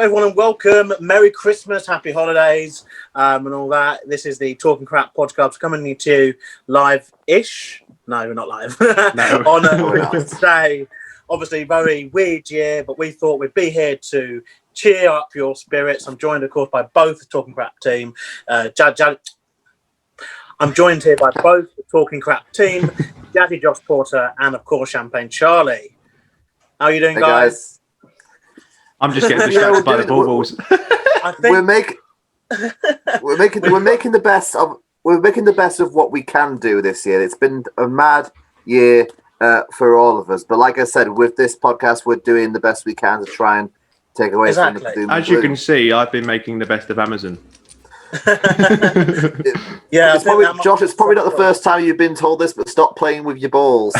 everyone, and welcome. Merry Christmas, Happy Holidays, and all that. This is the Talking Crap podcast coming to you live-ish. No, we're not live. No. On Christmas Day. Obviously, very weird year, but we thought we'd be here to cheer up your spirits. I'm joined, of course, by both the Talking Crap team. I'm joined here by both the Talking Crap team, Jazzy Josh Porter, and, of course, Champagne Charlie. How are you doing, guys? I'm just getting distracted by the baubles. I think we're making the best of what we can do this year. It's been a mad year for all of us, but like I said, with this podcast, we're doing the best we can to try and take away from the doom. As you can see, I've been making the best of Amazon. Yeah, Josh, it's probably not the first time you've been told this, but stop playing with your balls.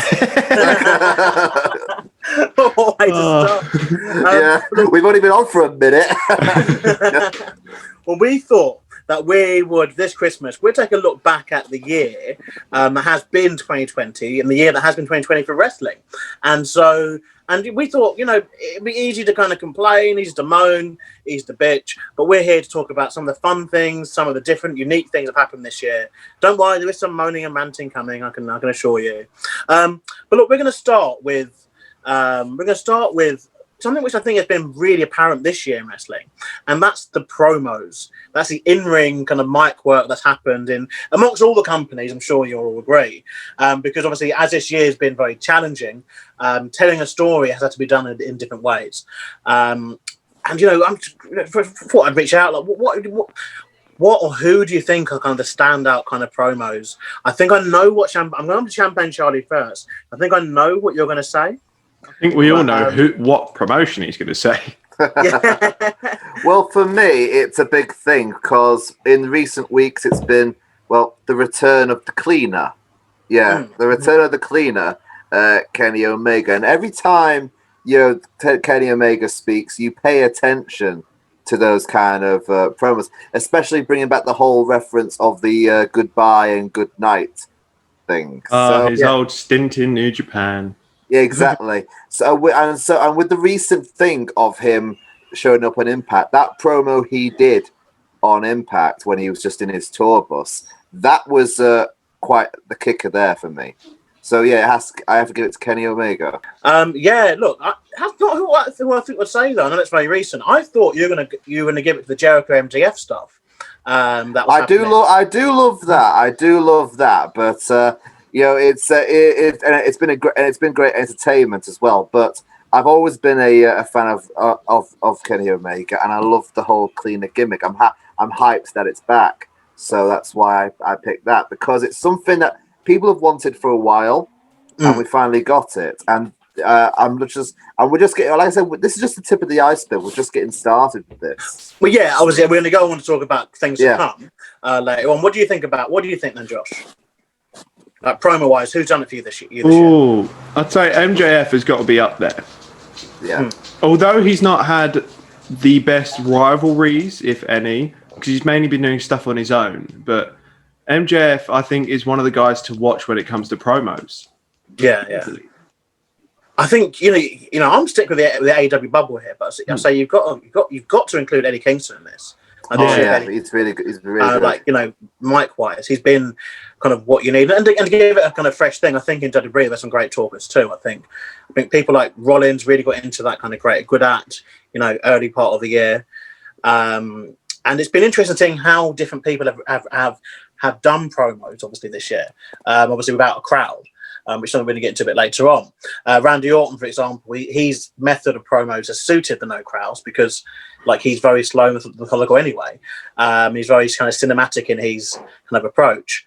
We've only been on for a minute. Well, we thought that we would, this Christmas, we'd take a look back at the year that has been 2020 and the year that has been 2020 for wrestling. And we thought, it'd be easy to kind of complain, easy to moan, easy to bitch, but we're here to talk about some of the fun things, some of the different, unique things that happened this year. Don't worry, there is some moaning and ranting coming, I can assure you. But look, we're going to start with something which I think has been really apparent this year in wrestling, and that's the promos. That's the in-ring kind of mic work that's happened amongst all the companies. I'm sure you'll all agree, because obviously, as this year has been very challenging, telling a story has had to be done in different ways. And I thought I'd reach out. Like, what or who do you think are kind of the standout kind of promos? I think I know I'm going to Champagne Charlie first. I think I know what you're going to say. I think we all know what promotion he's going to say. Well, for me, it's a big thing because in recent weeks it's been, the return of the cleaner. Yeah, the return of the cleaner, Kenny Omega. And every time Kenny Omega speaks, you pay attention to those kind of promos, especially bringing back the whole reference of the goodbye and good night thing. His old stint in New Japan. Yeah, exactly. And with the recent thing of him showing up on Impact, that promo he did on Impact when he was just in his tour bus, that was quite the kicker there for me. So yeah, I have to give it to Kenny Omega. Look, that's not who I think would say though. I know it's very recent. I thought you were gonna give it to the Jericho MJF stuff. I do love that, but. It's been great entertainment as well. But I've always been a fan of Kenny Omega, and I love the whole cleaner gimmick. I'm hyped that it's back, so that's why I picked that, because it's something that people have wanted for a while, and we finally got it. And we're just getting, like I said, this is just the tip of the iceberg. We're just getting started with this. Well, yeah, obviously we're going to go on to talk about things to come later on. What do you think then, Josh? Promo-wise, who's done it for you this year? Ooh, I'd say MJF has got to be up there. Yeah. Although he's not had the best rivalries, if any, because he's mainly been doing stuff on his own. But MJF, I think, is one of the guys to watch when it comes to promos. Yeah. I think I'm sticking with the AEW bubble here, but I say you've got to include Eddie Kingston in this. He's really good. He's really good. Mic-wise, he's been kind of what you need, and to give it a kind of fresh thing. I think in WWE there's some great talkers too. I think people like Rollins really got into that kind of good at early part of the year, and it's been interesting seeing how different people have done promos. Obviously this year, obviously without a crowd. Which I'm going to get into a bit later on. Randy Orton, for example, his method of promos has suited the no crowds because, he's very slow and methodical anyway. He's very kind of cinematic in his kind of approach,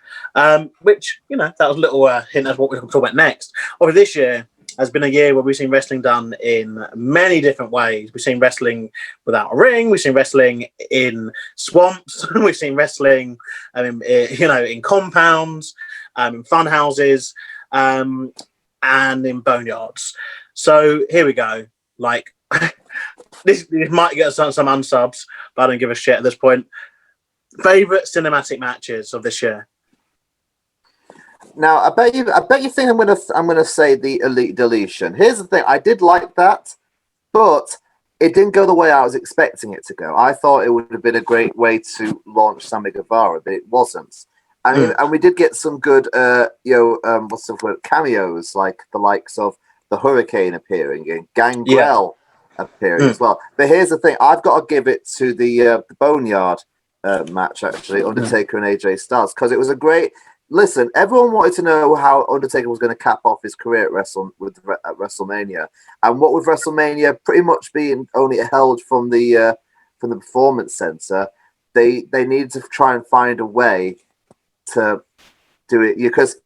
which, that was a little hint of what we're going to talk about next. Obviously, this year has been a year where we've seen wrestling done in many different ways. We've seen wrestling without a ring. We've seen wrestling in swamps. We've seen wrestling, in compounds, in fun houses. And in boneyards. So here we go. This might get some unsubs, but I don't give a shit at this point. Favorite cinematic matches of this year? Now, I bet you think I'm gonna say the EliteDeletion. Here's the thing: I did like that, but it didn't go the way I was expecting it to go. I thought it would have been a great way to launch Sammy Guevara, but it wasn't. And we did get some good, what's the word, cameos, like the likes of the Hurricane appearing and Gangrel appearing as well. But here's the thing: I've got to give it to the Boneyard match, actually, Undertaker and AJ Styles, because it was a great. Listen, everyone wanted to know how Undertaker was going to cap off his career at WrestleMania, and what with WrestleMania pretty much being only held from the Performance Center, they needed to try and find a way to do it, because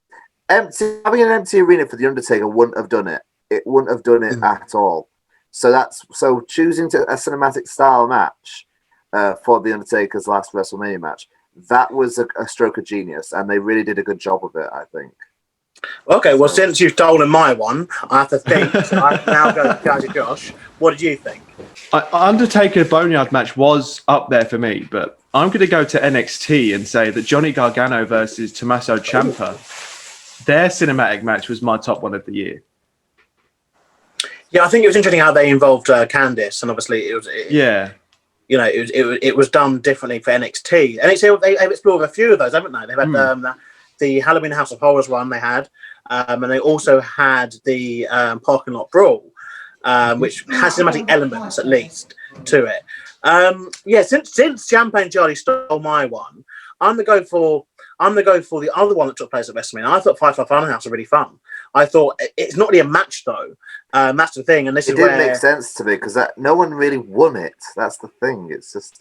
having an empty arena for the Undertaker wouldn't have done it. It wouldn't have done it at all. So choosing a cinematic style match for the Undertaker's last WrestleMania match. That was a stroke of genius, and they really did a good job of it, I think. Okay, well, since you've stolen my one, I have to think. So I now go to Josh. What did you think? Undertaker Boneyard match was up there for me, but I'm going to go to NXT and say that Johnny Gargano versus Tommaso Ciampa, their cinematic match was my top one of the year. Yeah, I think it was interesting how they involved Candice, and obviously it was. It was done differently for NXT. NXT, they've explored a few of those, haven't they? They've had the Halloween House of Horrors one they had, and they also had the Parking Lot Brawl, which has cinematic elements at least to it. Since Ciampa and Charlie stole my one, I'm gonna go for the other one that took place at WrestleMania. I thought Firefly Funhouse was really fun. I thought it's not really a match though. That's the thing, and this didn't make sense to me because no one really won it. That's the thing. It's just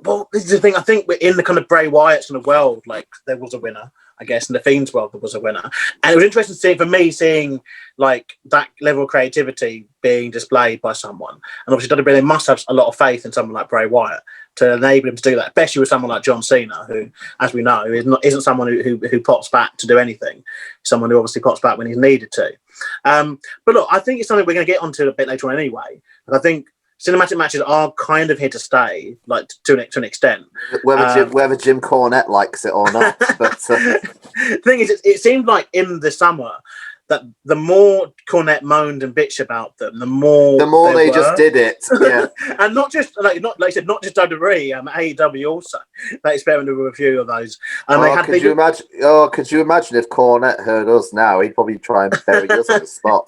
Well, this is the thing. I think we're in the kind of Bray Wyatt kind of world. Like there was a winner, I guess, in the Fiend's world there was a winner, and it was interesting seeing like that level of creativity being displayed by someone. And obviously, WWE must have a lot of faith in someone like Bray Wyatt to enable him to do that, especially with someone like John Cena, who, as we know, isn't someone who pops back to do anything. Someone who obviously pops back when he's needed to. But look, I think it's something we're going to get onto a bit later on anyway. And I think cinematic matches are kind of here to stay, like to an extent. Whether Jim Cornette likes it or not. But the thing is, it seemed like in the summer that the more Cornette moaned and bitched about them, the more they just did it. Yeah, and not just like I said, not just WWE, AEW also. They experimented with a few of those. And could you imagine if Cornette heard us now? He'd probably try and bury us on the spot.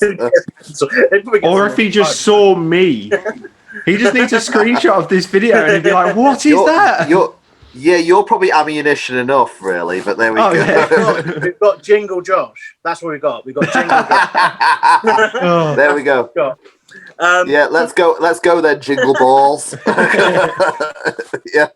Or if he just saw me. He just needs a screenshot of this video and he'd be like, "What is that?" You're probably ammunition enough, really. But there we go. Yeah. We've got Jingle Josh. That's what we got. We've got Jingle Josh. There we go. Let's go. Let's go then, Jingle Balls. Yeah.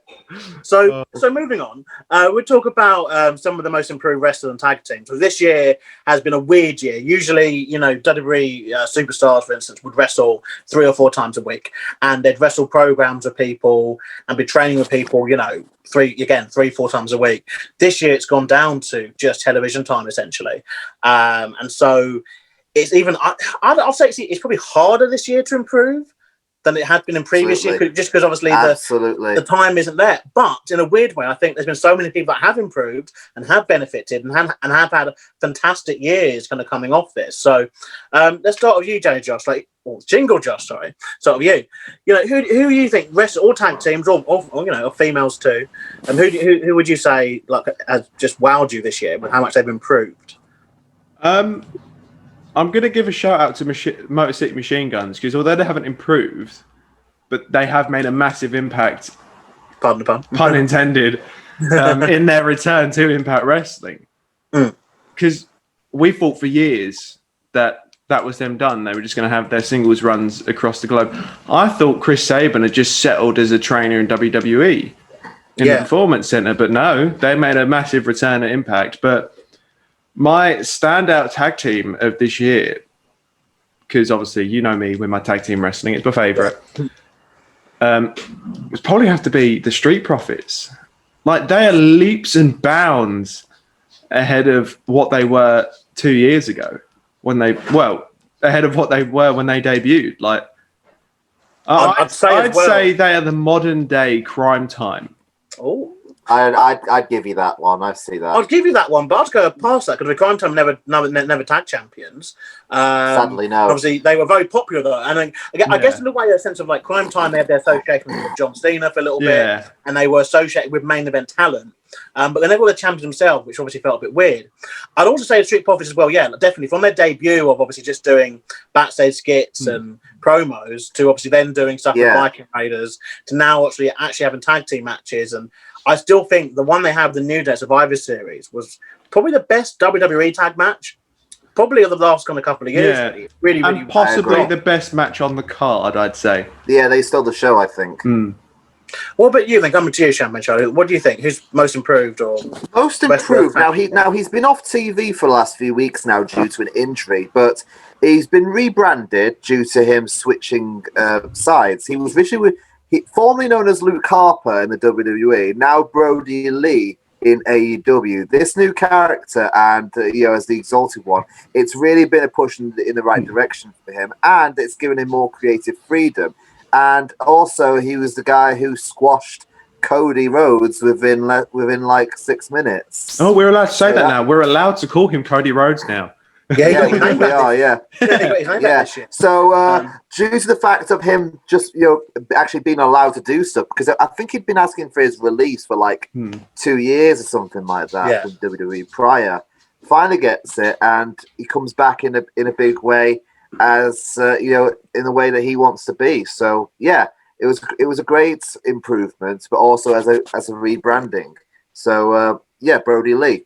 So moving on, we'll talk about some of the most improved wrestling and tag teams. So this year has been a weird year. Usually, WWE superstars, for instance, would wrestle 3 or 4 times a week, and they'd wrestle programs with people and be training with people, 3-4 times a week. This year, it's gone down to just television time, essentially, and so it's even. I'll say it's probably harder this year to improve than it had been in previous years, just because obviously the time isn't there. But in a weird way, I think there's been so many people that have improved and have benefited and have had fantastic years kind of coming off this. So let's start with you, Josh, Jingle Josh, sorry. Start with you. Who do you think, all tag teams, or females too, and who would you say has just wowed you this year with how much they've improved? I'm going to give a shout out to Motor City Machine Guns because although they haven't improved, but they have made a massive impact, pardon the pun, pun intended, in their return to Impact Wrestling. Because we thought for years that was them done. They were just going to have their singles runs across the globe. I thought Chris Sabin had just settled as a trainer in WWE in the Performance Center, but no, they made a massive return at Impact. But my standout tag team of this year, because obviously you know me with my tag team wrestling, it's my favourite, would probably have to be the Street Profits. Like, they are leaps and bounds ahead of what they were 2 years ago ahead of what they were when they debuted. Like, I'd say they are the modern day Crime Time. Oh, I'd give you that one. I see that. I'd give you that one, but I'd go past that because the Crime Time never tag champions. Sadly, no. Obviously, they were very popular though, and I guess in a way, a sense of like Crime Time, they had their association with John Cena for a little bit, and they were associated with main event talent. But they never were the champions themselves, which obviously felt a bit weird. I'd also say the Street Profits as well, yeah, definitely from their debut of obviously just doing backstage skits and promos to obviously then doing stuff with Viking Raiders to now actually having tag team matches. And I still think the one they have, the New Day Survivor Series, was probably the best WWE tag match, probably of the last kind of couple of years. Yeah. Really, and possibly the best match on the card, I'd say. Yeah, they stole the show, I think. What about you then? Coming to you, Champagne Charlie, what do you think? Who's most improved or most improved? Now he's been off TV for the last few weeks now due to an injury, but he's been rebranded due to him switching sides. He was originally formerly known as Luke Harper in the WWE, now Brody Lee in AEW. This new character and as the Exalted One, it's really been a push in the right direction for him, and it's given him more creative freedom. And also, he was the guy who squashed Cody Rhodes within like 6 minutes. Oh, we're allowed to say that now. We're allowed to call him Cody Rhodes now. Yeah, we are. Yeah. So, due to the fact of him just actually being allowed to do stuff, because I think he'd been asking for his release for like 2 years or something like that from WWE prior. Finally gets it, and he comes back in a big way. As in the way that he wants to be. So yeah, it was a great improvement, but also as a rebranding. So Brody Lee.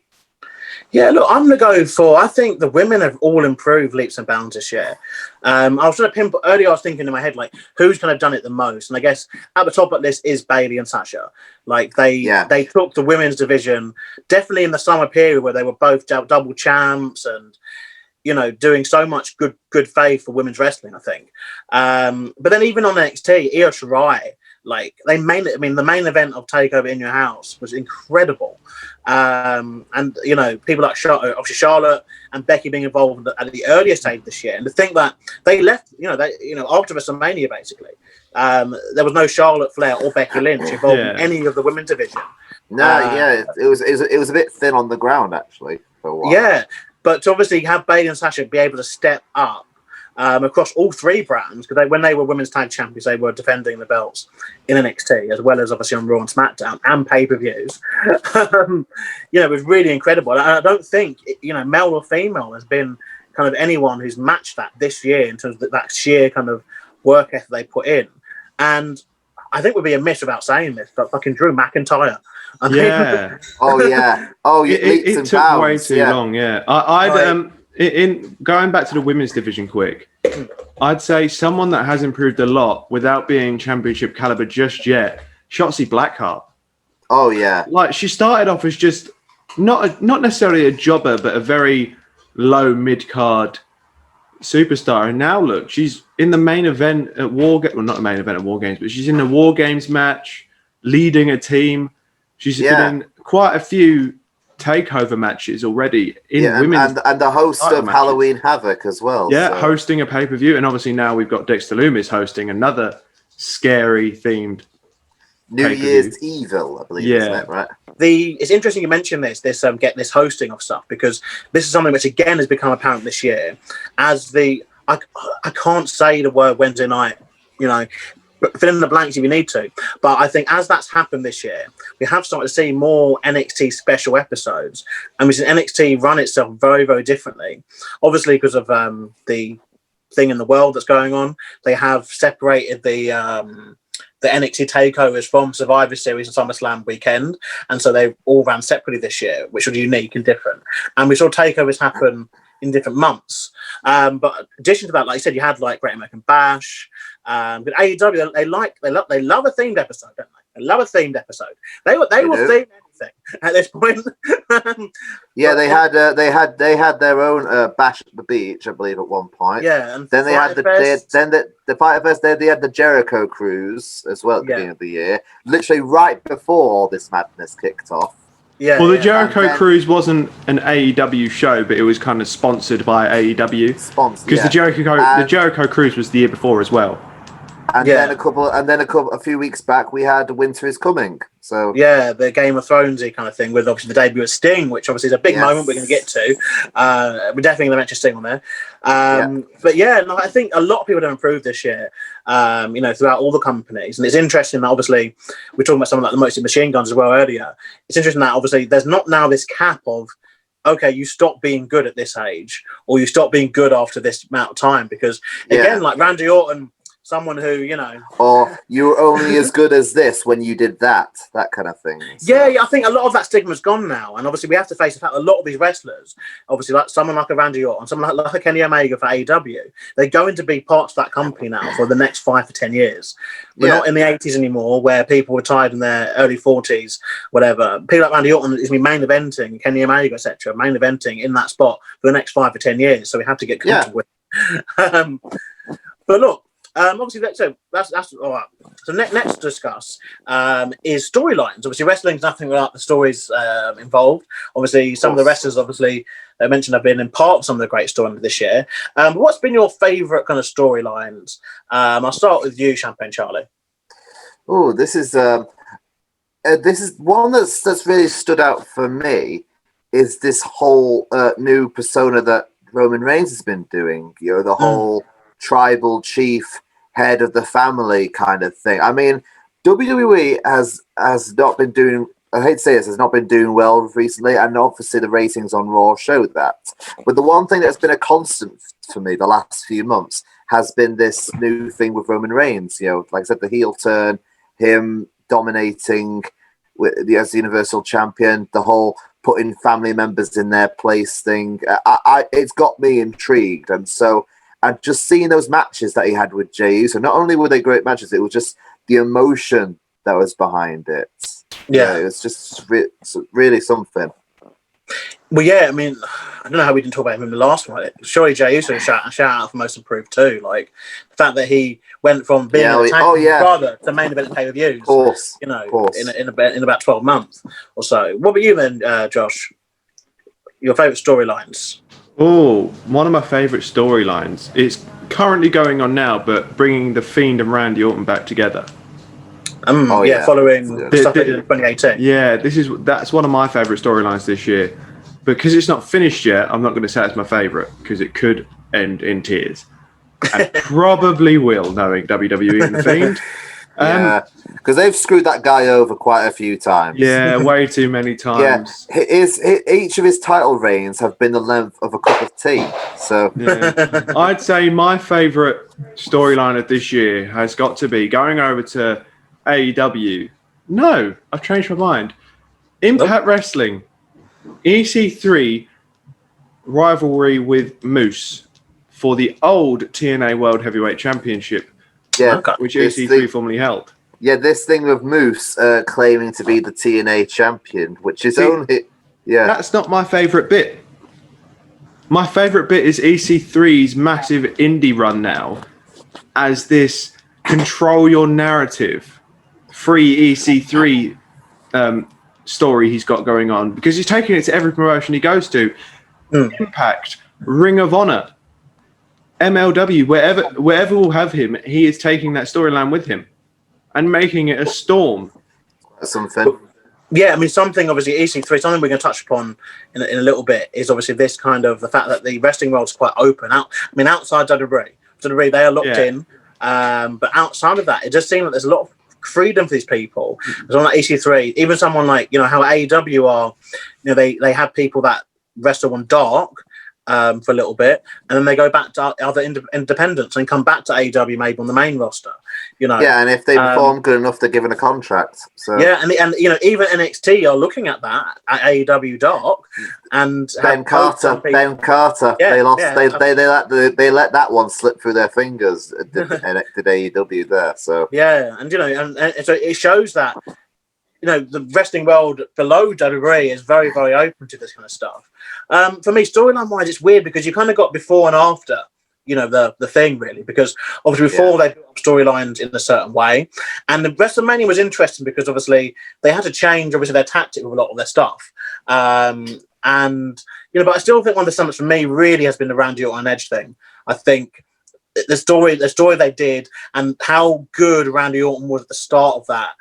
Yeah, look, I'm going to go for, I think the women have all improved leaps and bounds this year. I was trying to pinpoint, earlier I was thinking in my head, like, who's kind of done it the most? And I guess at the top of the list is Bayley and Sasha. Like, they took the women's division, definitely in the summer period where they were both double champs and, doing so much good faith for women's wrestling, I think. But then even on NXT, Io Shirai, like the main event of Takeover in Your House was incredible. And people like Charlotte and Becky being involved at the earlier stage this year, and to think that they left, after WrestleMania basically, there was no Charlotte Flair or Becky Lynch involved in any of the women's division. It was a bit thin on the ground actually for a while. Yeah. But to obviously have Bayley and Sasha be able to step up across all three brands, because when they were women's tag champions, they were defending the belts in NXT, as well as obviously on Raw and SmackDown and pay-per-views. It was really incredible. And I don't think, male or female, has been kind of anyone who's matched that this year in terms of that sheer kind of work ethic they put in. And I think we'd be amiss without saying this, but fucking Drew McIntyre. It took way too long. In going back to the women's division quick, I'd say someone that has improved a lot without being championship caliber just yet, Shotzi Blackheart. Oh yeah, like she started off as just not necessarily a jobber, but a very low mid card superstar, and now look, she's in the main event at not the main event at War Games, but she's in the War Games match, leading a team. She's been in quite a few takeover matches already in women's, and the host of matches. Halloween Havoc as well. Yeah, hosting a pay-per-view, and obviously now we've got Dexter Lumis hosting another scary themed New Year's Evil, I believe. Isn't it, right? It's interesting you mentioned this getting this hosting of stuff, because this is something which again has become apparent this year as I can't say the word Wednesday night, fill in the blanks if you need to. But I think as that's happened this year, we have started to see more NXT special episodes, and we've seen NXT run itself very, very differently. Obviously, because of the thing in the world that's going on, they have separated the NXT Takeovers from Survivor Series and SummerSlam weekend, and so they all ran separately this year, which was unique and different. And we saw takeovers happen in different months. But in addition to that, like you said, you had like Great American Bash. But AEW, they love a themed episode, don't they? They love a themed episode. They will theme anything at this point. They had their own Bash at the Beach, I believe, at one point. Yeah, and then they had the Fighter Fest. They had the Jericho Cruise as well at the beginning of the year, literally right before this madness kicked off. Yeah. Well, the Jericho Cruise wasn't an AEW show, but it was kind of sponsored by AEW. Because the Jericho Cruise was the year before as well. And then a few weeks back, we had Winter is Coming. So yeah, the Game of Thronesy kind of thing with obviously the debut of Sting, which obviously is a big moment we're going to get to. We're definitely going to mention Sting on there. But yeah, no, I think a lot of people have improved this year. Throughout all the companies, and it's interesting that obviously we're talking about something like the Moxie Machine Guns as well earlier. It's interesting that obviously there's not now this cap of, okay, you stop being good at this age, or you stop being good after this amount of time, because again, like Randy Orton, someone who, or you're only as good as this when you did that kind of thing. So. Yeah, I think a lot of that stigma's gone now, and obviously we have to face the fact that a lot of these wrestlers, obviously like someone like a Randy Orton, someone like a Kenny Omega for AEW, they're going to be parts of that company now for the next 5 to 10 years. We're not in the 80s anymore, where people were tired in their early 40s, whatever. People like Randy Orton is main eventing, Kenny Omega, etc., main eventing in that spot for the next 5 to 10 years. So we have to get comfortable with it. But look. Obviously, that's all right. So next to discuss is storylines. Obviously, wrestling's nothing without the stories involved. Obviously, some of the wrestlers, obviously, they mentioned have been in part of some of the great storylines this year. What's been your favourite kind of storylines? I'll start with you, Champagne Charlie. Oh, this is one that's really stood out for me. Is this whole new persona that Roman Reigns has been doing? The whole tribal chief, head of the family kind of thing. I mean, WWE has not been doing, I hate to say this, has not been doing well recently, and obviously the ratings on Raw showed that. But the one thing that's been a constant for me the last few months has been this new thing with Roman Reigns. Like I said, the heel turn, him dominating as the Universal Champion, the whole putting family members in their place thing. It's got me intrigued, and just seeing those matches that he had with Jey Uso, not only were they great matches, it was just the emotion that was behind it. Yeah, it was just really something. Well, yeah, I mean, I don't know how we didn't talk about him in the last one. Surely Jey Uso shout out for most improved too. Like the fact that he went from being an tag brother to main event pay-per-views, in about 12 months or so. What about you then, Josh? Your favourite storylines? Oh, one of my favourite storylines. It's currently going on now, but bringing The Fiend and Randy Orton back together. Following stuff they did in 2018. Yeah, that's one of my favourite storylines this year. Because it's not finished yet, I'm not going to say it's my favourite, because it could end in tears. And probably will, knowing WWE and The Fiend. Because they've screwed that guy over quite a few times. Yeah, way too many times. Each of his title reigns have been the length of a cup of tea. So I'd say my favourite storyline of this year has got to be going over to AEW. No, I've changed my mind. Impact Wrestling, EC3 rivalry with Moose for the old TNA World Heavyweight Championship. Yeah, which EC3 formerly held. Yeah, this thing with Moose claiming to be the TNA champion, which is only... Yeah. That's not my favourite bit. My favourite bit is EC3's massive indie run now as this control your narrative, free EC3 story he's got going on, because he's taking it to every promotion he goes to. Impact, Ring of Honor, MLW, wherever we'll have him, he is taking that storyline with him and making it a storm. Something. Yeah, I mean, something obviously EC3, something we're going to touch upon in a little bit is obviously this kind of the fact that the wrestling world's quite open. Outside WWE, they are locked in, but outside of that, it just seems like there's a lot of freedom for these people. Someone like EC3, even someone like how AEW are, they have people that wrestle on Dark. For a little bit, and then they go back to other independents and come back to AEW maybe on the main roster. Yeah, and if they perform good enough, they're given a contract. So yeah, and even NXT are looking at that at AEW Dark, and Ben Carter. Yeah, they lost. They let that one slip through their fingers. Did AEW there? So yeah, and so it shows that. The wrestling world below WWE is very, very open to this kind of stuff. For me, storyline-wise, it's weird because you kind of got before and after, the thing, really. Because obviously before they built up storylines in a certain way. And the WrestleMania was interesting because obviously they had to change, obviously, their tactic with a lot of their stuff. But I still think one of the summits for me really has been the Randy Orton Edge thing. I think the story they did, and how good Randy Orton was at the start of that,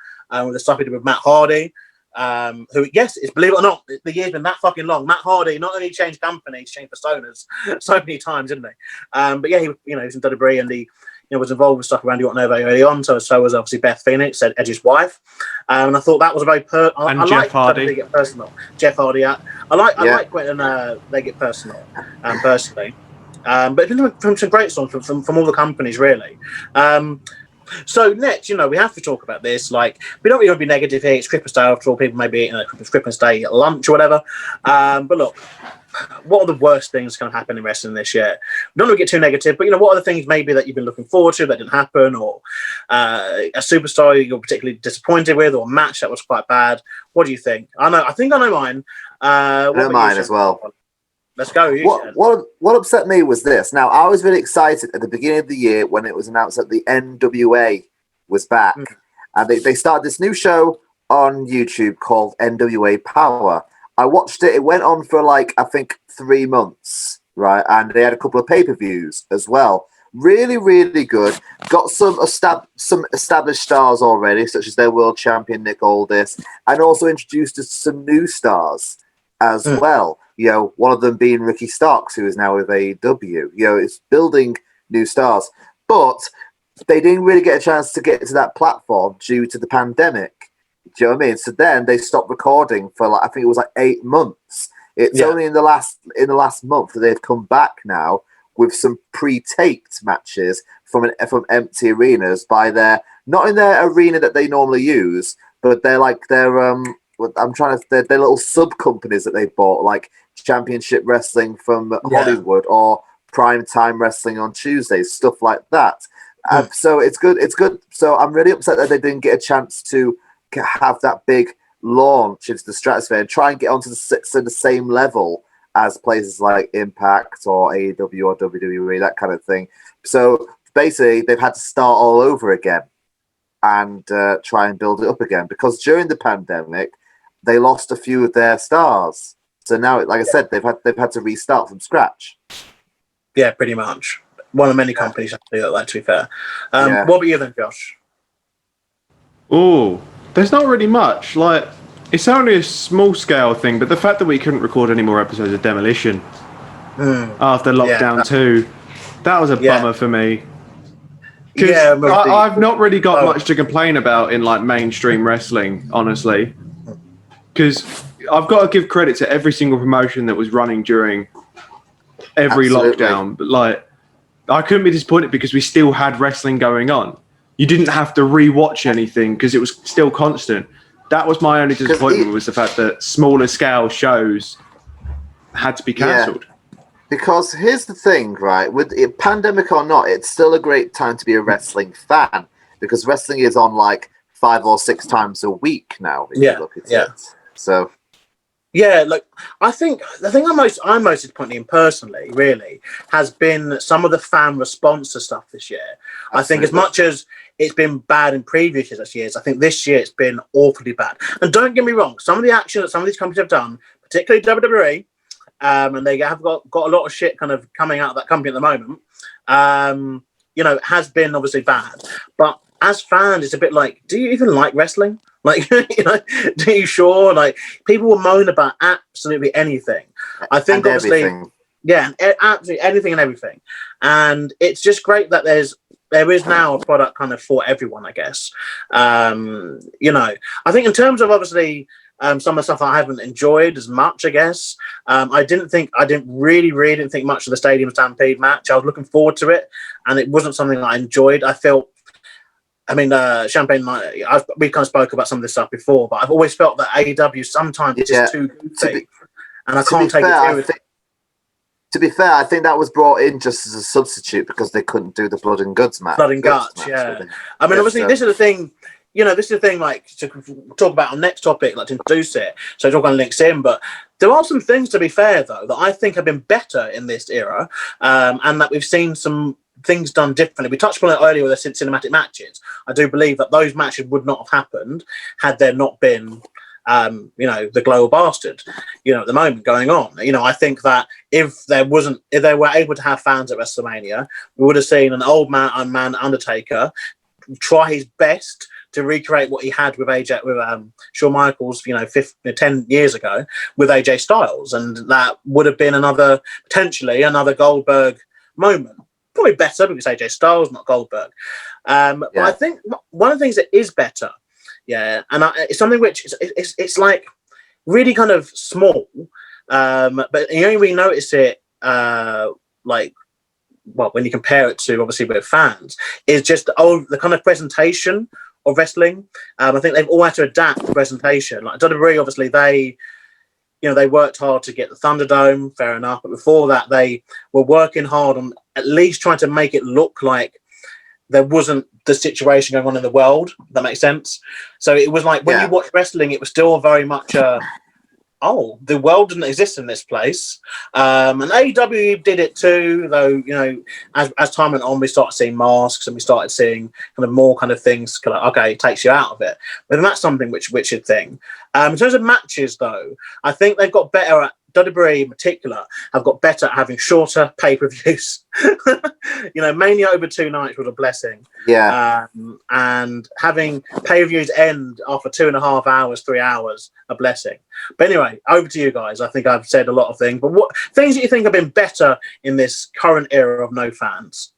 with the stuff he did with Matt Hardy. Who, yes, it's, believe it or not, the year's been that fucking long. Matt Hardy not only changed companies, changed personas so many times, didn't he? But yeah, he was in WWE, and he was involved with stuff with Randy Orton very early on. So was obviously Beth Phoenix, Edge's wife. And I thought that was a very I Jeff like Hardy. they get personal. Jeff Hardy. I like when they get personal. Personally. But it's been from some great songs from all the companies, really. So next, we have to talk about this. Like, we don't really want to be negative here. It's Christmas Day after all. People may be eating Christmas Day at lunch or whatever. But look, what are the worst things that can happen in wrestling this year? We don't want to get too negative, but what are the things maybe that you've been looking forward to that didn't happen, or a superstar you're particularly disappointed with, or a match that was quite bad? What do you think? I think I know mine. I know mine as well. Let's go. What upset me was this. Now, I was really excited at the beginning of the year when it was announced that the NWA was back. And they started this new show on YouTube called NWA Power. I watched it. It went on for I think 3 months, right? And they had a couple of pay-per-views as well. Really, really good. Got some established stars already, such as their world champion Nick Aldis, and also introduced us some new stars as well. One of them being Ricky Starks, who is now with AEW. It's building new stars. But they didn't really get a chance to get to that platform due to the pandemic. Do you know what I mean? So then they stopped recording for I think it was 8 months. It's only in the last month that they've come back now with some pre-taped matches from empty arenas by not in their arena that they normally use, but they're they're little sub companies that they bought, like Championship Wrestling from Hollywood or Prime Time Wrestling on Tuesdays, stuff like that. So it's good. It's good. So I'm really upset that they didn't get a chance to have that big launch into the stratosphere and try and get onto the same level as places like Impact or AEW or WWE, that kind of thing. So basically, they've had to start all over again and try and build it up again, because during the pandemic, they lost a few of their stars. So now, like I said, they've had to restart from scratch. Yeah, pretty much. One of many companies have to do that, to be fair. What about you then, Josh? Oh, there's not really much. It's only a small scale thing, but the fact that we couldn't record any more episodes of Demolition after lockdown 2, that was a bummer for me. Because I've not really got much to complain about in mainstream wrestling, honestly. Because I've got to give credit to every single promotion that was running during every lockdown. But I couldn't be disappointed because we still had wrestling going on. You didn't have to rewatch anything because it was still constant. That was my only disappointment, was the fact that smaller scale shows had to be cancelled. Yeah. Because here's the thing, right? With it, pandemic or not, it's still a great time to be a wrestling fan, because wrestling is on 5 or 6 times a week now. If you look at it. So. Yeah, I think the thing I'm most disappointed in personally, really, has been some of the fan response to stuff this year. Absolutely. I think as much as it's been bad in previous years, I think this year it's been awfully bad. And don't get me wrong, some of the action that some of these companies have done, particularly WWE, and they have got a lot of shit kind of coming out of that company at the moment, has been obviously bad. But as fans, it's a bit do you even like wrestling? Do you sure? People will moan about absolutely anything. I think and obviously, everything. Absolutely anything and everything. And it's just great that there is now a product kind of for everyone, I guess. I think in terms of obviously some of the stuff I haven't enjoyed as much, I guess. I didn't really think much of the Stadium Stampede match. I was looking forward to it, and it wasn't something I enjoyed. Champagne, we kind of spoke about some of this stuff before, but I've always felt that AEW sometimes is just too goofy, and I can't take it seriously. To be fair, I think that was brought in just as a substitute because they couldn't do the Blood and Guts match. Blood and Guts, yeah. Obviously, this is the thing. This is the thing, to talk about our next topic, to introduce it. So talk on links in, but there are some things, to be fair, though, that I think have been better in this era, and that we've seen some things done differently. We touched on it earlier with the cinematic matches. I do believe that those matches would not have happened had there not been the Global Bastard, at the moment going on. I think that if they were able to have fans at WrestleMania, we would have seen an old man Undertaker try his best to recreate what he had with Shawn Michaels, 10 years ago with AJ Styles, and that would have been potentially another Goldberg moment. Probably better because AJ Styles, not Goldberg. But I think one of the things that is better, and it's something which it's like really kind of small, but you only really notice it when you compare it to obviously with fans, is just the kind of presentation of wrestling. I think they've all had to adapt the presentation. Like WWE, obviously they worked hard to get the Thunderdome, fair enough, but before that they were working hard on at least trying to make it look like there wasn't the situation going on in the world. If that makes sense. So it was like when you watch wrestling, it was still very much the world didn't exist in this place. And AEW did it too, though, as time went on, we started seeing masks and we started seeing kind of more kind of things, it takes you out of it. But then that's something which should thing. In terms of matches, though, I think they've got better at, WWE in particular, have got better at having shorter pay-per-views. Mania over 2 nights was a blessing. Yeah. And having pay-per-views end after 2.5 hours, 3 hours, a blessing. But anyway, over to you guys. I think I've said a lot of things. But what things that you think have been better in this current era of no fans?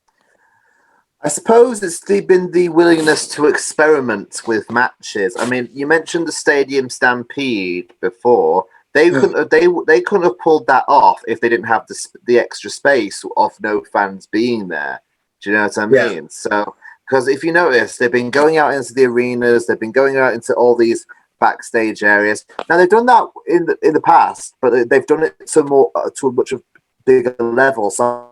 I suppose it's been the willingness to experiment with matches. I mean, you mentioned the Stadium Stampede before. They couldn't have pulled that off if they didn't have the extra space of no fans being there. Do you know what I mean? Yeah. So, because if you notice, they've been going out into the arenas, they've been going out into all these backstage areas. Now they've done that in the past, but they've done it to a much bigger level. So,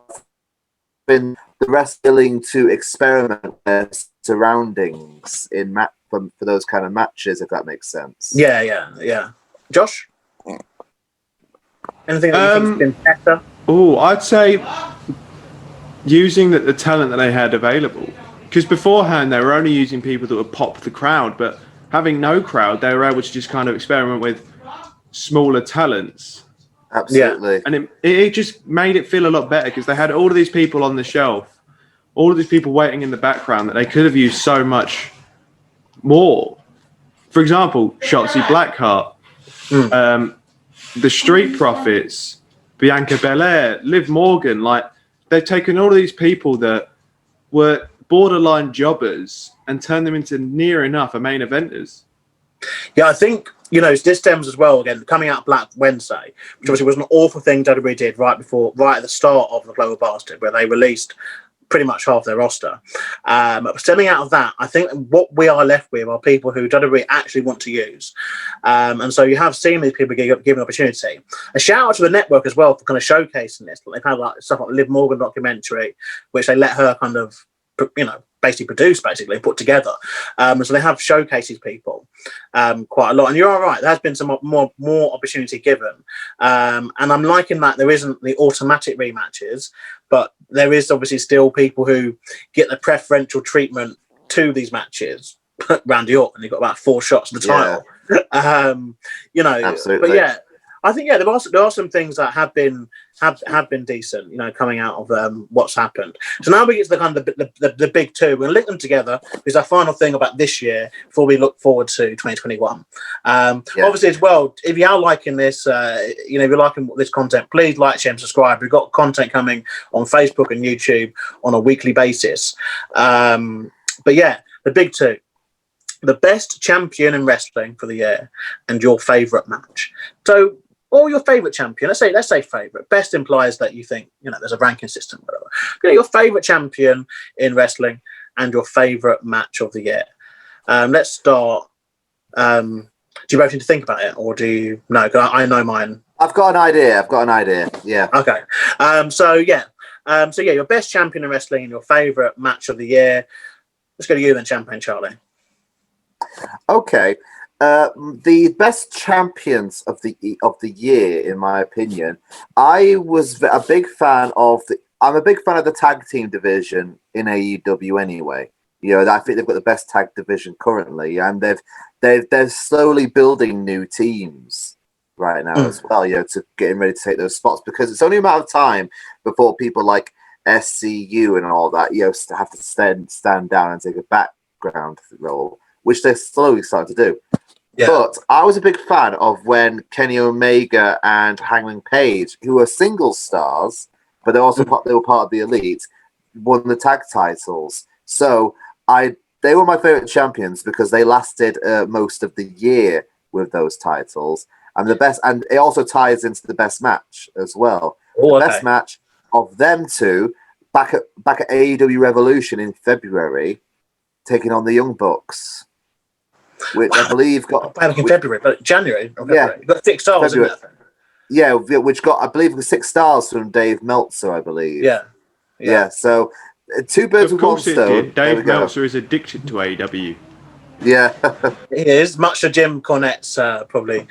been the rest willing to experiment with their surroundings for those kind of matches, if that makes sense. Yeah. Josh? Anything that you think's been better? Oh, I'd say using the talent that they had available. Because beforehand, they were only using people that would pop the crowd, but having no crowd, they were able to just kind of experiment with smaller talents. Absolutely. Yeah. And it just made it feel a lot better because they had all of these people on the shelf, all of these people waiting in the background that they could have used so much more. For example, Shotzi Blackheart. The Street Profits, Bianca Belair, Liv Morgan, they've taken all of these people that were borderline jobbers and turned them into near enough a main eventers. Yeah, I think, this stems as well, again, coming out Black Wednesday, which obviously was an awful thing WWE did right at the start of the Global Bastard, where they released pretty much half their roster. Stemming out of that, I think what we are left with are people who WWE actually want to use. And so you have seen these people given opportunity. A shout out to the network as well for kind of showcasing this. They've had stuff like Liv Morgan documentary, which they let her kind of, basically produce, put together. So they have showcased these people quite a lot. And you're all right, there has been some more opportunity given. And I'm liking that there isn't the automatic rematches, but there is obviously still people who get the preferential treatment to these matches. Randy Orton, he got about 4 shots at the title. Absolutely. But yeah, I think there are some things that have been decent, coming out of what's happened. So now we get to the kind of the big two. We're going to link them together because our final thing about this year before we look forward to 2021. Obviously, as well, if you are liking this, if you're liking this content, please like, share, and subscribe. We've got content coming on Facebook and YouTube on a weekly basis. But yeah, the big two. The best champion in wrestling for the year and your favourite match. So, or your favourite champion. Let's say favourite. Best implies that you think, there's a ranking system, whatever. Your favourite champion in wrestling and your favourite match of the year. Let's start. Do you both need to think about it, or do you? No, I know mine. I've got an idea. Yeah. Okay. So your best champion in wrestling and your favourite match of the year. Let's go to you then, Champagne Charlie. Okay. The best champions of the year, in my opinion, I'm a big fan of the tag team division in AEW anyway. You know, I think they've got the best tag division currently, and they're slowly building new teams right now as well. You know, to getting ready to take those spots, because it's only a matter of time before people like SCU and all that, you know, have to stand down and take a background role, which they're slowly starting to do. Yeah. But I was a big fan of when Kenny Omega and Hangman Page, who were single stars, but they're also they were part of the Elite, won the tag titles. So they were my favorite champions because they lasted most of the year with those titles, and and it also ties into the best match as well. The best match of them two back at AEW Revolution in February, taking on the Young Bucks. Which I believe got back in February, but January. Yeah, got 6 stars. Isn't it? Yeah, which got, I believe, 6 stars from Dave Meltzer, I believe. Yeah. So 2 birds with 1 stone. Dave Meltzer is addicted to AEW. Yeah, he is, much to Jim Cornette's probably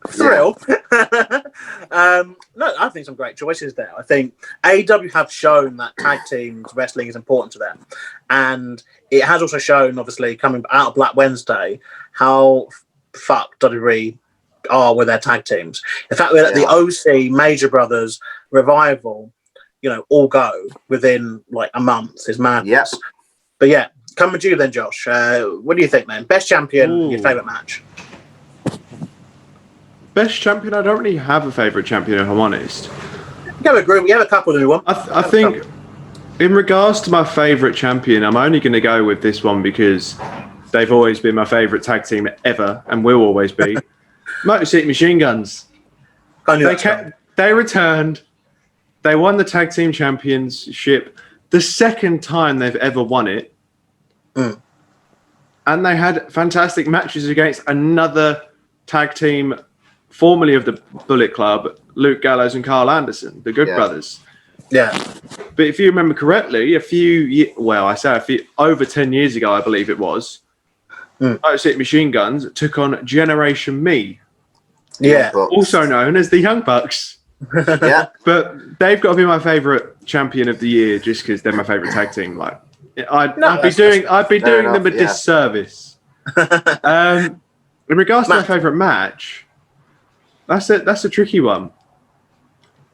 thrill. No, I think some great choices there. I think AEW have shown that tag teams wrestling is important to them, and it has also shown, obviously, coming out of Black Wednesday, how fucked WWE are with their tag teams. The fact that the OC, Major Brothers, Revival, you know, all go within like a month is madness. Yes. But yeah, coming to you then, Josh. What do you think then? Best champion, your favourite match? Best champion? I don't really have a favourite champion, if I'm honest. We have a group. We have a couple new one. I think, in regards to my favourite champion, I'm only going to go with this one because they've always been my favourite tag team ever, and will always be. Motor City Machine Guns. They returned. They won the tag team championship the second time they've ever won it. And they had fantastic matches against another tag team formerly of the Bullet Club, Luke Gallows and Carl Anderson, the Good Brothers. Yeah. But if you remember correctly, over 10 years ago, I believe it was, Motor City Machine Guns took on Generation Me. Yeah. Also known as the Young Bucks. Yeah. But they've got to be my favourite champion of the year just because they're my favourite tag team. Like, I'd be doing them a disservice. In regards to my favourite match, that's a tricky one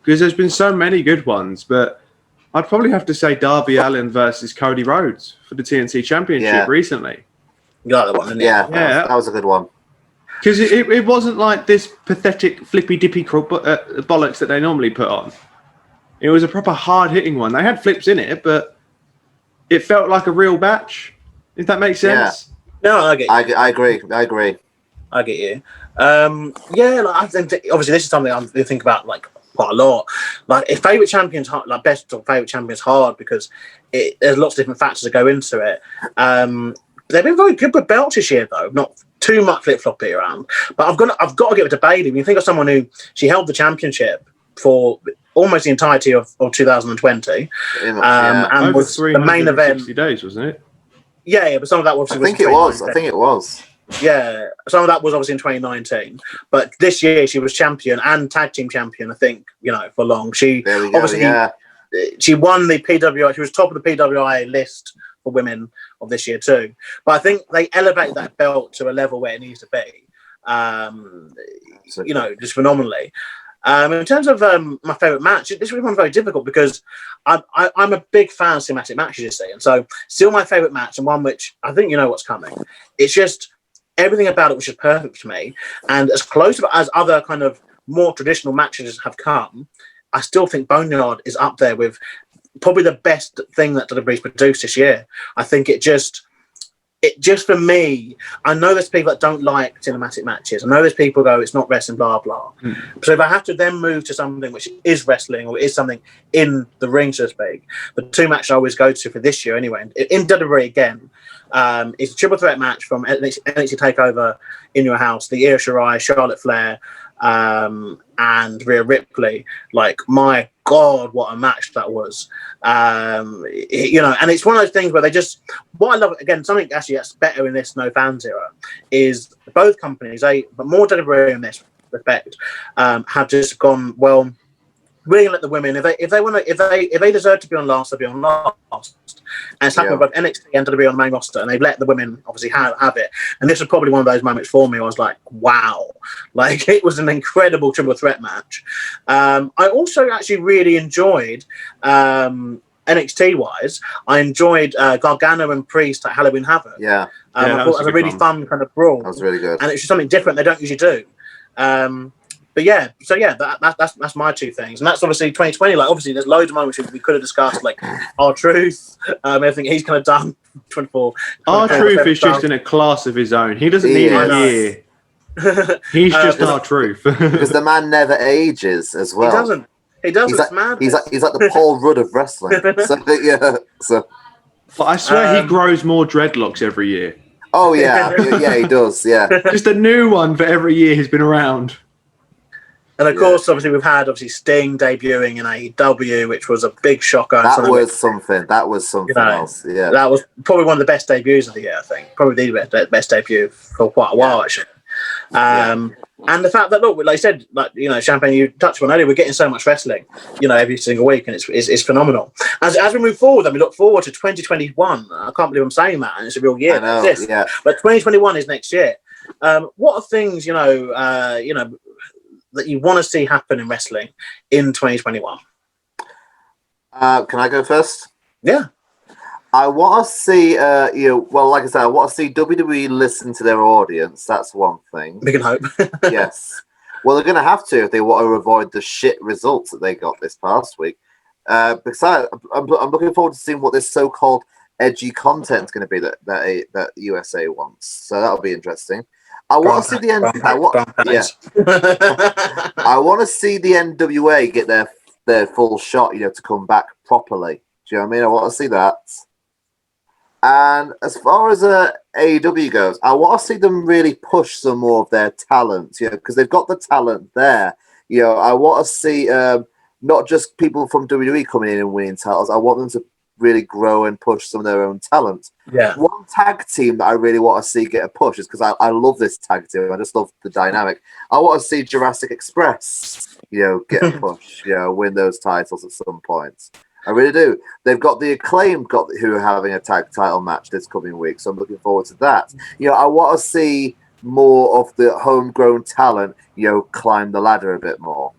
because there's been so many good ones, but I'd probably have to say Darby Allin versus Cody Rhodes for the TNT Championship recently. You got that one, didn't you? Yeah, that was a good one. Because it wasn't like this pathetic flippy-dippy bollocks that they normally put on. It was a proper hard-hitting one. They had flips in it, but it felt like a real match, if that makes sense. Yeah. No, I get you. I agree. I get you. I think obviously this is something I think about like quite a lot. Like, if favourite champions, like best or favourite champions, hard because there's lots of different factors that go into it. They've been very good with belts this year, though. Not too much flip-floppy around. But I've got to give it to Bayley. When you think of someone who she held the championship for almost the entirety of 2020, and was the main event. 60 days, wasn't it? Yeah, but some of that was. I think it was. Yeah, some of that was obviously in 2019, but this year she was champion and tag team champion. I think for long. She obviously she won the PWI. She was top of the PWI list for women of this year too. But I think they elevated that belt to a level where it needs to be. Just phenomenally. In terms of my favourite match, this was very difficult because I'm a big fan of cinematic matches, you see, and so still my favourite match and one which I think you know what's coming. It's just everything about it was just perfect to me, and as close as other kind of more traditional matches have come, I still think Boneyard is up there with probably the best thing that WWE's produced this year. I think it just for me, I know there's people that don't like cinematic matches. I know there's people who go, it's not wrestling, blah, blah. So if I have to then move to something which is wrestling or is something in the ring, so to speak, the 2 matches I always go to for this year anyway, in WWE again, it's a triple threat match from NXT Takeover in Your House, the Io Shirai, Charlotte Flair, and Rhea Ripley. Like, my God, what a match that was. And it's one of those things where what I love, again, something actually that's better in this no fans era is both companies, but more WWE in this respect, have just gone, well, really let the women, if they deserve to be on last, they'll be on last. And it's happened with both NXT and WWE on the main roster, and they've let the women obviously have it. And this was probably one of those moments for me. I was like, wow, like it was an incredible triple threat match. I also actually really enjoyed. NXT wise, I enjoyed Gargano and Priest at Halloween Havoc. Yeah, I thought it was a really fun kind of brawl. That was really good, and it's just something different they don't usually do. But yeah, so yeah, that's my two things, and that's obviously 2020. Like, obviously, there's loads of moments we could have discussed, like R-Truth, everything he's kind of done. 24. R-Truth is just in a class of his own. He doesn't need a year. He's just R-Truth because the man never ages as well. He doesn't. He does. It's mad. He's like the Paul Rudd of wrestling. So but I swear he grows more dreadlocks every year. Oh yeah, yeah, he does. Yeah, just a new one for every year he's been around. And of course, obviously, we've had Sting debuting in AEW, which was a big shocker. That was something. That was something else. Yeah, that was probably one of the best debuts of the year. I think probably the best debut for quite a while actually. And the fact that, look, like I said, like, you know, Champagne, you touched on earlier, we're getting so much wrestling, you know, every single week, and it's phenomenal. As we move forward, and we look forward to 2021. I can't believe I'm saying that, and it's a real year. I know, yeah. But 2021 is next year. What are things, you know, that you want to see happen in wrestling in 2021? Can I go first? Yeah. I want to see, like I said, I want to see WWE listen to their audience. That's one thing. We can hope. Yes. Well, they're going to have to if they want to avoid the shit results that they got this past week. Because I'm looking forward to seeing what this so-called edgy content is going to be that USA wants. So that'll be interesting. I want to see the I want to see the NWA get their full shot, you know, to come back properly. Do you know what I mean? I want to see that. And as far as AEW goes, I want to see them really push some more of their talent, you know, because they've got the talent there. You know, I want to see not just people from WWE coming in and winning titles. I want them to really grow and push some of their own talent. Yeah. One tag team that I really want to see get a push is because I love this tag team. I just love the dynamic. I want to see Jurassic Express, you know, get a push, you know, win those titles at some point. I really do. They've got the Acclaimed who are having a tag title match this coming week, so I'm looking forward to that. You know, I want to see more of the homegrown talent, you know, climb the ladder a bit more.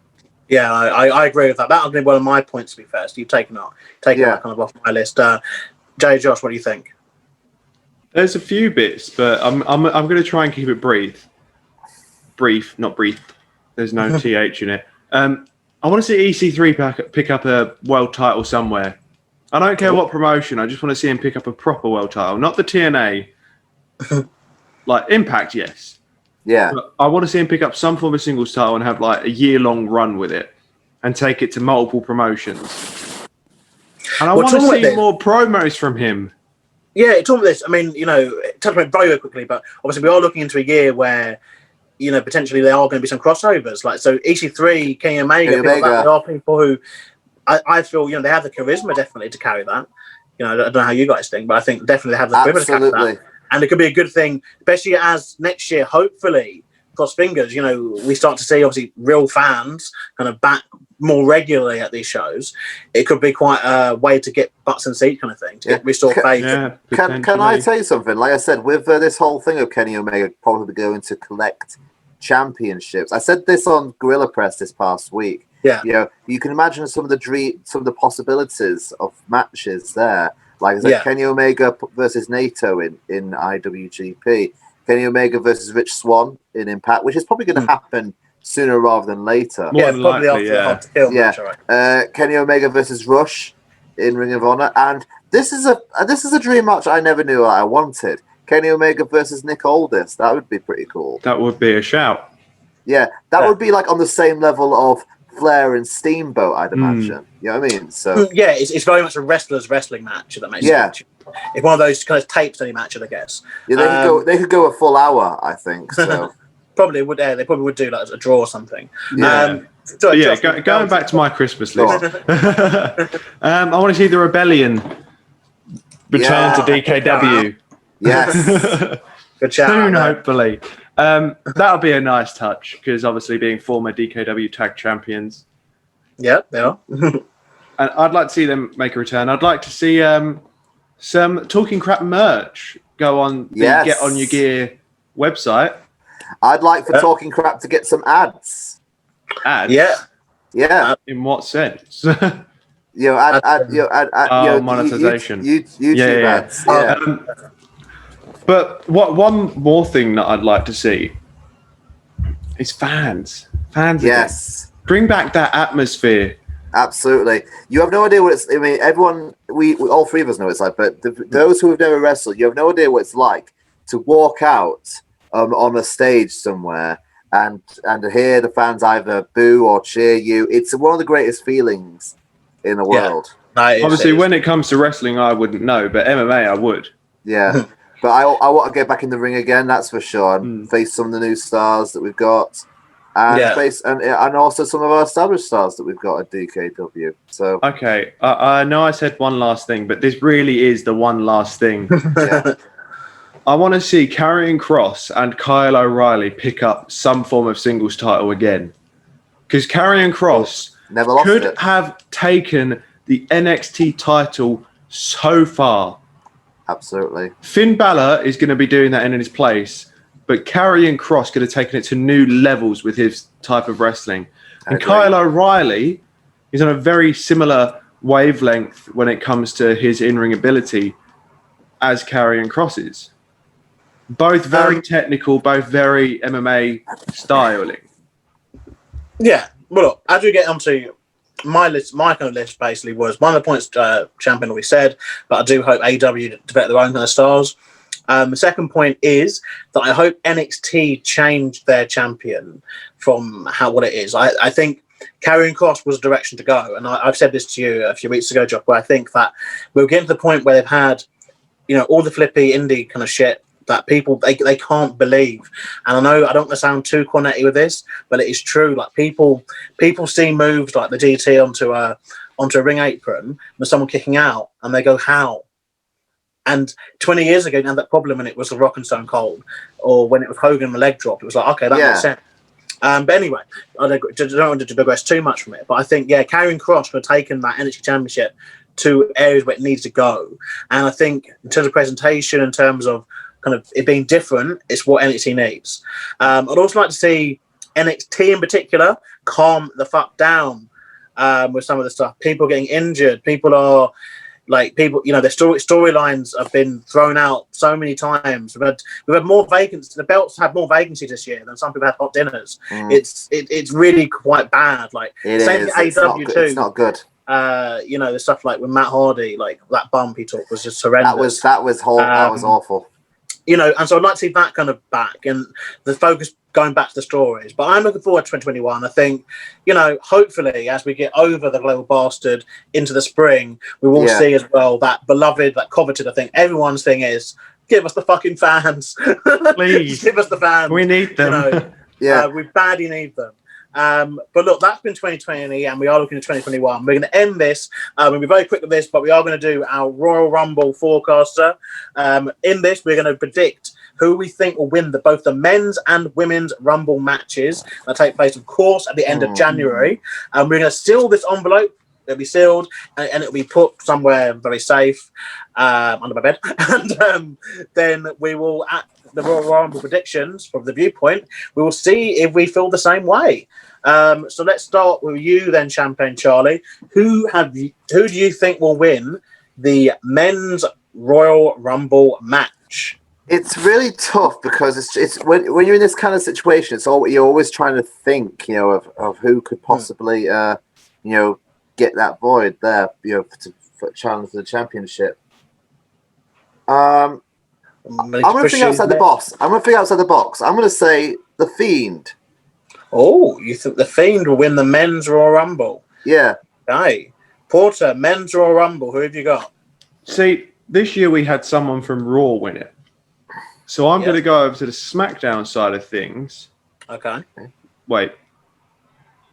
Yeah, I agree with that. That'll be one of my points to be first. You've taken that kind of off my list. Josh, what do you think? There's a few bits, but I'm going to try and keep it brief. Brief, not brief. There's no th in it. I want to see EC3 pick up a world title somewhere. I don't care what promotion. I just want to see him pick up a proper world title, not the TNA. Like Impact, yes. Yeah. But I want to see him pick up some form of singles title and have like a year-long run with it and take it to multiple promotions. And I want to see more promos from him. Yeah, talk about this. I mean, you know, touch on it very, very quickly, but obviously we are looking into a year where, you know, potentially there are going to be some crossovers. Like, so EC3, Kenny Omega, there are people who I feel, you know, they have the charisma definitely to carry that. You know, I don't know how you guys think, but I think definitely they have the charisma to carry that. And it could be a good thing, especially as next year, hopefully, cross fingers, you know, we start to see obviously real fans kind of back more regularly at these shows. It could be quite a way to get butts and seats kind of thing, to get restore faith. Yeah, can I tell you something? Like I said, with this whole thing of Kenny Omega probably going to collect championships, I said this on Gorilla Press this past week. Yeah, you know, you can imagine some of the possibilities of matches there. Like I said, Kenny Omega versus Naito in IWGP, Kenny Omega versus Rich Swann in Impact, which is probably going to happen sooner rather than later. Probably after Kenny Omega versus Rush in Ring of Honor, and this is a dream match I never knew I wanted. Kenny Omega versus Nick Aldis. That would be pretty cool. That would be a shout. Yeah, that would be like on the same level of Flair and Steamboat, I'd imagine. You know what I mean? So yeah, it's very much a wrestler's wrestling match. If that makes sense. It's one of those kind of tapes any match, I guess. Yeah, they could go a full hour, I think. So probably would. They probably would do like a draw or something. Yeah. Going back to my Christmas list, I want to see the Rebellion return to DKW. Yes. Good chat. Soon, hopefully. That'll be a nice touch because obviously being former DKW tag champions, Yeah, they are. And I'd like to see them make a return. I'd like to see some Talking Crap merch go on the Get On Your Gear website. I'd like for Talking Crap to get some ads. Ads? Yeah. In what sense? Monetization. YouTube ads. Yeah. But one more thing that I'd like to see is fans. Fans. Yes. Again. Bring back that atmosphere. Absolutely. You have no idea what it's. I mean, everyone. We all three of us know what it's like, but those who have never wrestled, you have no idea what it's like to walk out on a stage somewhere and to hear the fans either boo or cheer you. It's one of the greatest feelings in the world. Obviously, when it comes to wrestling, I wouldn't know, but MMA, I would. Yeah. But I want to get back in the ring again, that's for sure, and face some of the new stars that we've got, and face and also some of our established stars that we've got at DKW. So okay, I know I said one last thing, but this really is the one last thing. I want to see Karrion Kross and Kyle O'Reilly pick up some form of singles title again, because Karrion Kross could have taken the NXT title so far. Absolutely. Finn Balor is going to be doing that in his place, but Karrion Kross could have taken it to new levels with his type of wrestling. And Kyle O'Reilly is on a very similar wavelength when it comes to his in-ring ability as Karrion Kross is. Both very technical, both very MMA styling. Yeah. Well, look, as we get onto my list, my kind of list basically was one of the points champion already said, but I do hope AEW develop their own kind of stars. The second point is that I hope NXT changed their champion from what it is. I think Karrion Kross was a direction to go, and I've said this to you a few weeks ago, Jock, where I think that we're getting to the point where they've had, all the flippy indie kind of shit that people they can't believe. And I know I don't want to sound too cornetty with this, but it is true. Like people see moves like the DT onto a ring apron with someone kicking out, and they go, how? And 20 years ago, now that problem when it was the Rock and Stone Cold, or when it was Hogan and the leg drop, it was like, okay, that makes sense. But anyway, I don't want to digress too much from it. But I think, Karrion Kross could have taken that NXT Championship to areas where it needs to go. And I think in terms of presentation, in terms of kind of it being different, it's what NXT needs. I'd also like to see NXT in particular calm the fuck down with some of the stuff. People getting injured. People are their storylines have been thrown out so many times. We've had more vacancies. The belts have more vacancies this year than some people have hot dinners. It's really quite bad. Like same with AEW too. It's not good. The stuff like with Matt Hardy, like that bump he took was just horrendous. That was awful. And so I'd like to see that kind of back and the focus going back to the stories. But I'm looking forward to 2021. I think, hopefully as we get over the global bastard into the spring, we will see as well that beloved, that coveted, I think everyone's thing is, give us the fucking fans. Please. Give us the fans. We need them. We badly need them. But look, that's been 2020 and we are looking at 2021. We're going to end this. We'll be very quick with this, but we are going to do our Royal Rumble forecaster. In this, we're going to predict who we think will win both the men's and women's Rumble matches that take place, of course, at the end of January. And we're going to seal this envelope. It'll be sealed and it'll be put somewhere very safe under my bed. And then we will, at the Royal Rumble predictions from the viewpoint, we will see if we feel the same way. So let's start with you then, Champagne Charlie. Who do you think will win the men's Royal Rumble match? It's really tough because it's when you're in this kind of situation, you're always trying to think, of who could possibly, get that void there, for challenge for the championship. I'm going to think outside the box. I'm going to say The Fiend. Oh, you think The Fiend will win the men's Royal Rumble? Yeah. Hey, Porter, men's Royal Rumble. Who have you got? See, this year we had someone from Raw win it. So I'm going to go over to the SmackDown side of things. Okay. Wait.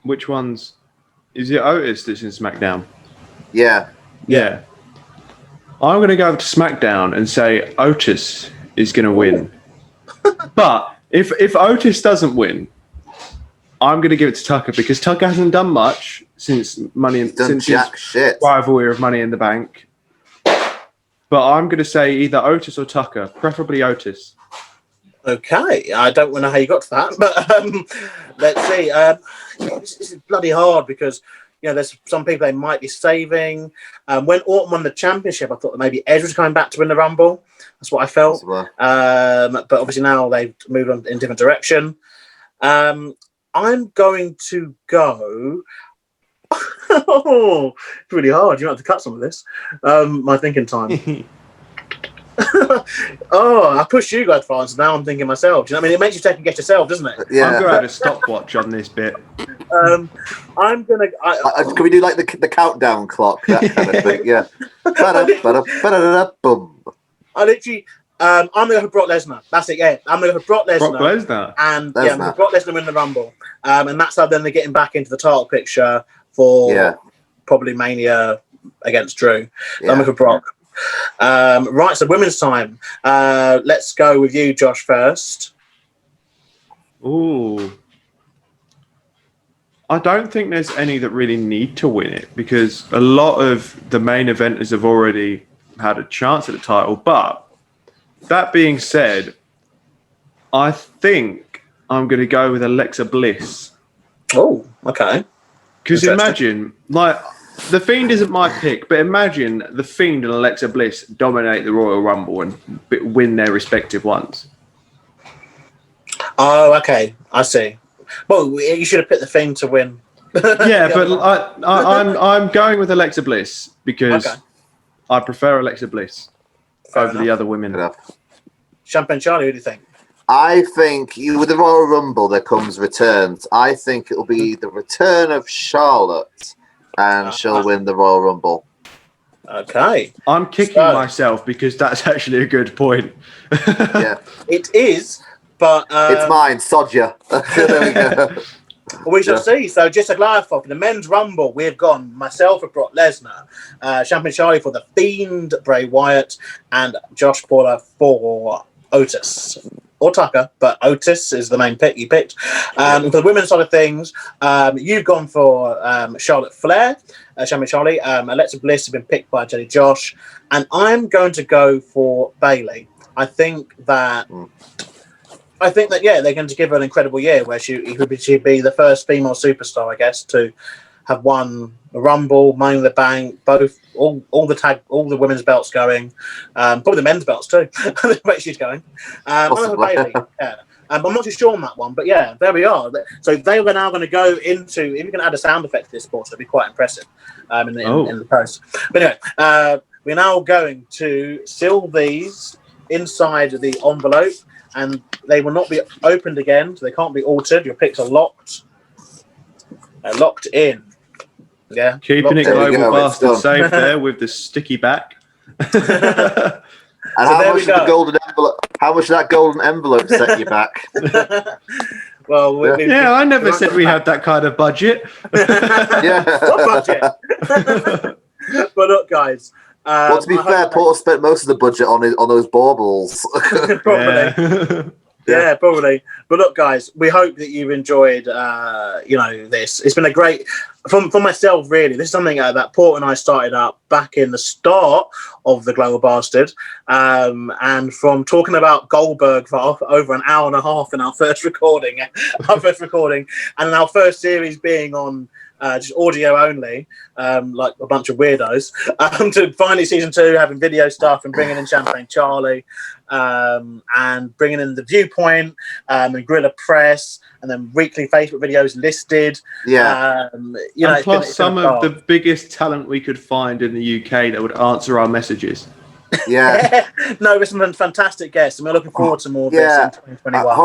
Which one's... Is it Otis that's in SmackDown? Yeah. I'm going to go over to SmackDown and say Otis is going to win. But if Otis doesn't win, I'm going to give it to Tucker because Tucker hasn't done much since since jack shit. rivalry of Money in the Bank. But I'm going to say either Otis or Tucker, preferably Otis. Okay, I don't know how you got to that, but let's see. This is bloody hard because there's some people they might be saving. When Orton won the championship, I thought that maybe Edge was coming back to win the Rumble. That's what I felt. But obviously now they've moved on in a different direction. I'm going to go. Oh, it's really hard. You have to cut some of this. My thinking time. I pushed you guys far, so now I'm thinking myself. Do you know what I mean? It makes you second guess yourself, doesn't it? Yeah. I'm going to add a stopwatch on this bit. I'm gonna. Can we do like the countdown clock? That kind of thing. Yeah. Boom. I literally. I'm gonna go for Brock Lesnar. That's it. Yeah, I'm gonna go for Brock Lesnar. Brock Lesnar. And I'm gonna Brock Lesnar win the Rumble. And that's how then they're getting back into the title picture for probably Mania against Drew. Yeah. I'm going for Brock. Right, so women's time. Let's go with you, Josh, first. Ooh. I don't think there's any that really need to win it because a lot of the main eventers have already had a chance at the title. But that being said, I think I'm going to go with Alexa Bliss. Oh, okay. Because imagine, The Fiend isn't my pick, but imagine The Fiend and Alexa Bliss dominate the Royal Rumble and win their respective ones. Oh, okay. I see. Well, you should have picked The Fiend to win. Yeah, but I'm going with Alexa Bliss because I prefer Alexa Bliss over the other women. Champagne Charlie, who do you think? I think with the Royal Rumble there comes returns. I think it'll be the return of Charlotte. And she'll win the Royal Rumble. Okay. I'm kicking myself because that's actually a good point. Yeah. It is, but... it's mine, sod ya. There we go. We shall see. So just to clarify, for the men's Rumble, we've gone myself for Brock Lesnar, Champagne Charlie for The Fiend, Bray Wyatt, and Josh Paula for Otis. Or Tucker, but Otis is the main pick you picked. For the women's side of things, you've gone for Charlotte Flair, Champagne Charlie. Alexa Bliss has been picked by Jelly Josh, and I'm going to go for Bayley. I think that they're going to give her an incredible year where she'd be the first female superstar, I guess, to have won the Rumble, Money in the Bank, all the women's belts going, probably the men's belts too. The way she's going. I'm Bayley. Yeah. I'm not too sure on that one, but yeah, there we are. So they are now going to go into. If you can add a sound effect to this sport, it'll be quite impressive in the post. But anyway, we're now going to seal these inside the envelope, and they will not be opened again, so they can't be altered. Your picks are locked. Locked in. Yeah. Keeping it global bastard safe there with the sticky back. And how much did that golden envelope set you back? Well, I never said we had that kind of budget. What budget? But look, guys. Well, to be fair, Porter spent most of the budget on those baubles. Probably. Yeah, probably. But look, guys, we hope that you've enjoyed, this. It's been a great, for myself, really. This is something that Port and I started up back in the start of the Global Bastard. And from talking about Goldberg for over an hour and a half in our first recording, and our first series being on just audio only, like a bunch of weirdos, to finally season 2 having video stuff and bringing in Champagne Charlie, and bringing in the Viewpoint, and Gorilla Press, and then weekly Facebook videos listed. And plus some of the biggest talent we could find in the UK that would answer our messages. No, there's some fantastic guests, and we're looking forward to more of this in 2021.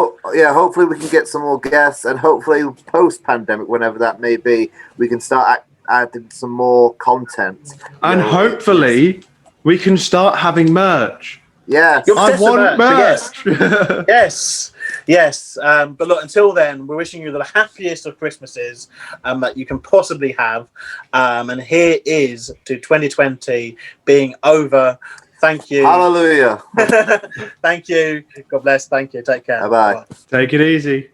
Hopefully we can get some more guests, and hopefully post-pandemic, whenever that may be, we can start adding some more content. And hopefully we can start having merch. Yes. I want merch. Yes. But look, until then, we're wishing you the happiest of Christmases that you can possibly have. And here is to 2020 being over. Thank you. Hallelujah. Thank you. God bless. Thank you. Take care. Bye-bye. Take it easy.